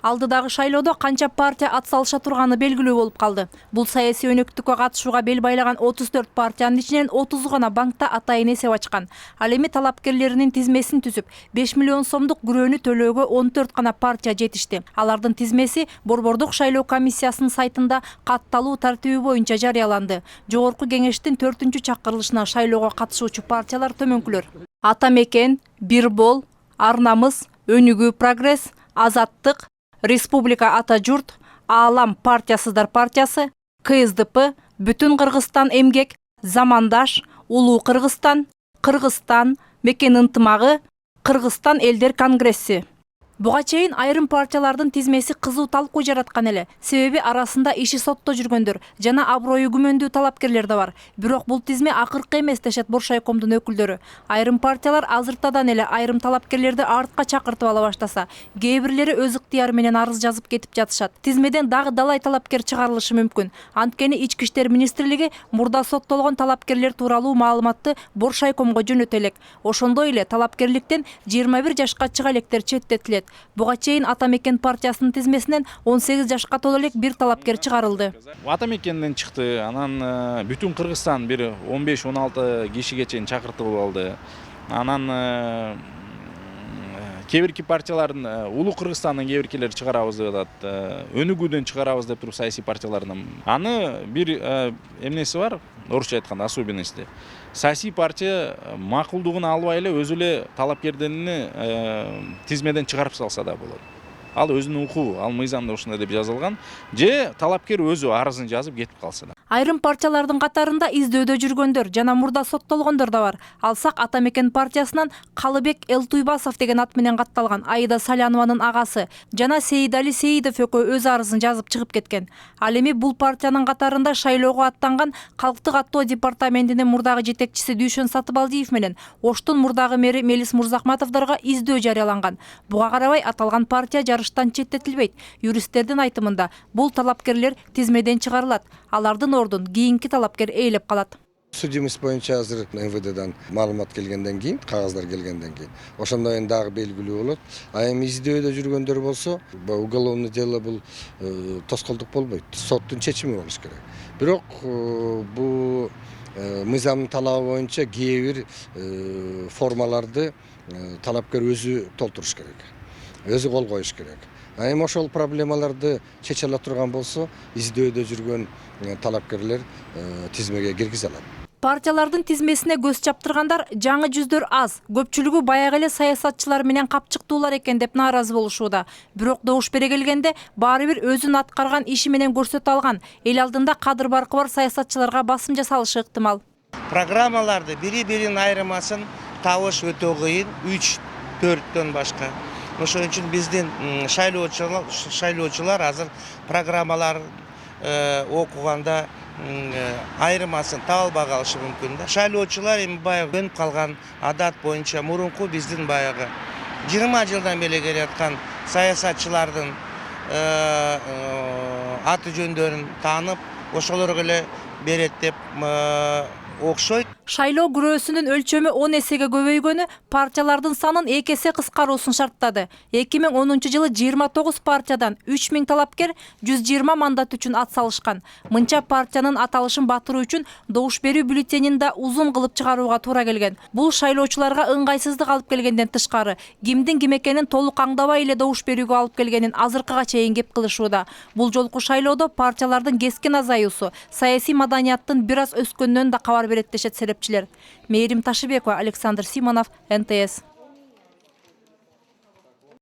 Алдыдагы шайлоодо канча партия атсалыша турганы белгилүү болуп калды. Бул саясий өнөктүккө катышууга бел байлаган 34 партиянын ичинен 30 гана банкта атайын эсеп ачкан. Ал эми талапкерлеринин тизмесин түзүп, 5 миллион сомдук күрөөнү төлөөгө 14 гана партия жетишти. Алардын тизмеси Борбордук шайлоо комиссиясынын сайтында катталуу тартиби боюнча жарыяланды. Жогорку кеңештин 4-чакырылышына шайлоого катышуучу партиялар төмөнкүлөр: Ата Мекен, Бир Бол, Ар Намыс, Өнүгүү Прогресс, Азаттык, Республика Ата Журт, Аалам партиясыздар партиясы, КСДП, Бүтүн Кыргызстан эмгек, Замандаш, Улуу Кыргызстан, Кыргызстан, Мекен ынтымагы, Кыргызстан элдер конгресси. Буга чейин айрым партиялардын тизмеси кызуу талкуу жараткан эле. Себеби арасында иши сотто жүргөндөр жана аброю күмөндүү талапкерлер да бар. Бирок бул тизме акыркы эмес дешет Боршайкомдун өкүлдөрү. Айрым партиялар азыртадан эле айрым талапкерлерди артка чакыртып ала баштаса, кээ бирлери өз ыктыяры менен арыз жазып кетип жатышат. Тизмеден дагы далай талапкер чыгарылышы мүмкүн. Анткени Ички иштер министрлиги мурда соттолгон талапкерлер тууралуу маалыматты Боршайкомго жөнөтө элек. Ошондой эле талапкерликтен 21 жашка чыга электер четтетилет. Буга чейин Ата Мекен партиясынын тизмесинен 18 жашка толо элек бир талапкер чыгарылды. Ата Мекенден чыкты, анан Бүтүн Кыргызстан бир 15-16 кишиге чейин чакыртылып алды. Анан кээ бирки партиялардын Улуу Кыргызстандын кээ биркилери чыгарабыз деп атат. Өнүгүүдөн чыгарабыз деп туруп саясий партиялардын. Аны бир эмнеси бар, орусча айтканда особенности. Саясий партия макулдугун албай эле өзү эле талапкердерини тизмеден чыгарып салса да болот. Ал өзүнүн укугу, ал мыйзамда ушундай деп жазылган. Же талапкер өзү арызын жазып кетип калса да. Айрым партиялардын катарында издөөдө жүргөндөр жана мурда соттолгондор да бар. Алсак Ата Мекен партиясынан Калыбек Элтуйбасов деген ат менен катталган Аида Салянованын агасы жана Сейидали Сейидов экөө өз арызын жазып чыгып кеткен. Ал эми бул партиянын катарында шайлоого аттанган Калктык аттоо департаментинин мурдагы жетекчиси Дүйшөн Сатыбалдиев менен Оштун мурдагы мэри Мелис Мурзахматовдорго издөө жарыяланган. Буга карабай аталган партия жарыштан четтетилбейт. Юристтердин айтымында бул талапкерлер тизмеден чыгарылат. Алардын ордун кийинки талапкер ээлеп калат. Судимиз боюнча азыр МВДдан маалымат келгенден кийин, кагаздар келгенден кийин ошондон кийин дагы белгилүү болот. А эми издөөдө жүргөндөр болсо, уголовный дело бул тоскоолдук болбойт. Соттун чечими болуш керек. Бирок бул мыйзамдын талабы боюнча кээ бир формаларды талапкер өзү толтуруш керек. Өзү кол коюш керек. Эми ошол проблемаларды чече ала турган болсо, издөөдө жүргөн талапкерлер тизмеге киргизе алат. Партиялардын тизмесине көз чаптыргандар жаңы жүздөр аз, көпчүлүгү баягы эле саясатчылар менен капчыктуулар экен деп нааразы болушууда. Бирок добуш бере келгенде баары бир өзүн аткарган иши менен көрсөтө алган, эл алдында кадыр баркы бар саясатчыларга басым жасалышы ыктымал. Программаларды бири-биринин айырмасын табыш өтө кыйын, 3-4төн башка. Ошон үчүн биздин шайлоочулар азыр программалар окуганда айырмасын таба албай калышы мүмкүн да. Шайлоочулар эми баягы өнүп калган адат боюнча мурунку биздин баягы 20 жылдан бери келаткан саясатчылардын аты жөндөрүн таанып, ошолорго эле берет деп окшойт. Шайлоо күрөөсүнүн өлчөмү 10 эсеге көбөйгөнү партиялардын санын 2 эсе кыскаруусун шарттады. 2010 жылы 29 партиядан 3000 талапкер 120 мандат үчүн ат салышкан. Мынча партиянын аталышын батыруу үчүн добуш берүү бюллетенин да узун кылып чыгарууга туура келген. Бул шайлоочуларга ыңгайсыздык алып келгенден тышкары, кимдин ким экенин толук аңдабай эле добуш берүүгө алып келгенин азыркыга чейин кеп кылышууда. Бул жолку шайлоодо партиялардын кескин азаюусу саясий маданияттын бир аз өскөнүнөн да кабар берет дешет серепчилер. Мээрим Ташыбекова, Александр Симонов, НТС.